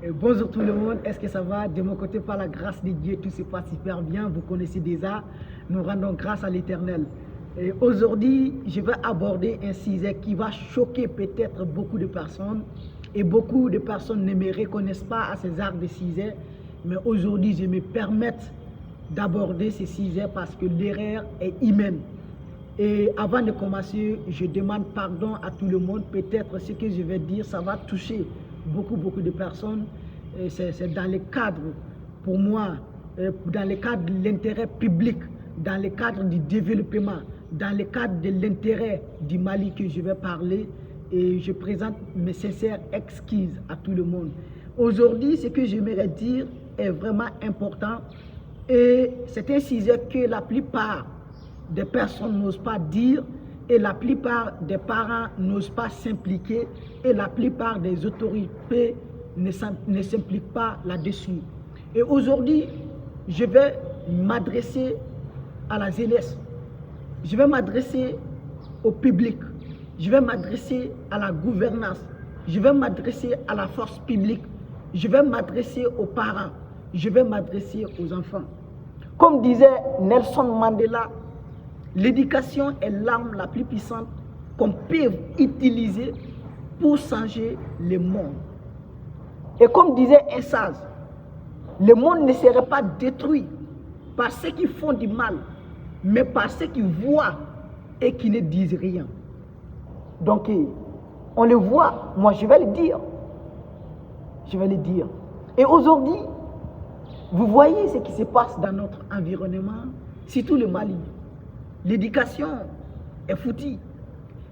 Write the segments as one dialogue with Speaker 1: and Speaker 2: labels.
Speaker 1: Bonjour tout le monde, est-ce que ça va? De mon côté, par la grâce de Dieu, tout se passe super bien. Vous connaissez déjà, nous rendons grâce à l'Éternel. Aujourd'hui, je vais aborder un sujet qui va choquer peut-être beaucoup de personnes. Et beaucoup de personnes ne me reconnaissent pas à ces arts de sujet. Mais aujourd'hui, je me permets d'aborder ce sujet parce que l'erreur est humaine. Et avant de commencer, je demande pardon à tout le monde. Peut-être ce que je vais dire, ça va toucher beaucoup de personnes. C'est dans le cadre, pour moi, dans le cadre de l'intérêt public, dans le cadre du développement, dans le cadre de l'intérêt du Mali que je vais parler. Et je présente mes sincères excuses à tout le monde. Aujourd'hui, ce que j'aimerais dire est vraiment important. Et c'est un sujet que la plupart des personnes n'osent pas dire et la plupart des parents n'osent pas s'impliquer et la plupart des autorités ne s'impliquent pas là-dessus. Et aujourd'hui, je vais m'adresser à la jeunesse, je vais m'adresser au public, je vais m'adresser à la gouvernance, je vais m'adresser à la force publique, je vais m'adresser aux parents, je vais m'adresser aux enfants. Comme disait Nelson Mandela, l'éducation est l'arme la plus puissante qu'on peut utiliser pour changer le monde. Et comme disait un sage, le monde ne serait pas détruit par ceux qui font du mal, mais par ceux qui voient et qui ne disent rien. Donc, on le voit, moi je vais le dire. Je vais le dire. Et aujourd'hui, vous voyez ce qui se passe dans notre environnement, surtout le Mali. L'éducation est foutue.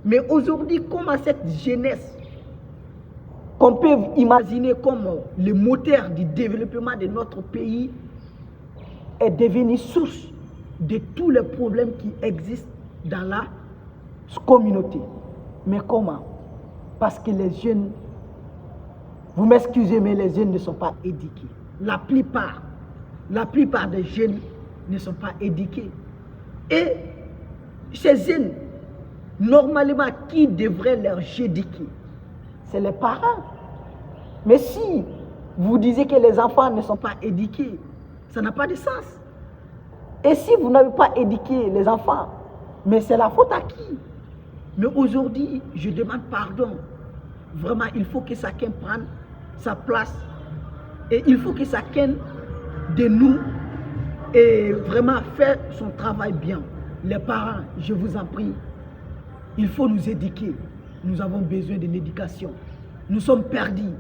Speaker 1: Mais aujourd'hui, comme à cette jeunesse qu'on peut imaginer comme le moteur du développement de notre pays est devenu source de tous les problèmes qui existent dans la communauté. Mais comment? Parce que les jeunes, vous m'excusez, mais les jeunes ne sont pas éduqués. La plupart des jeunes ne sont pas éduqués. Et ces jeunes, normalement, qui devrait leur éduquer? C'est les parents. Mais si vous disiez que les enfants ne sont pas éduqués, ça n'a pas de sens. Et si vous n'avez pas éduqué les enfants, mais c'est la faute à qui? Mais aujourd'hui, je demande pardon. Vraiment, il faut que chacun prenne sa place. Et il faut que chacun de nous ait vraiment fait son travail bien. Les parents, je vous en prie, il faut nous éduquer. Nous avons besoin d'une éducation. Nous sommes perdus.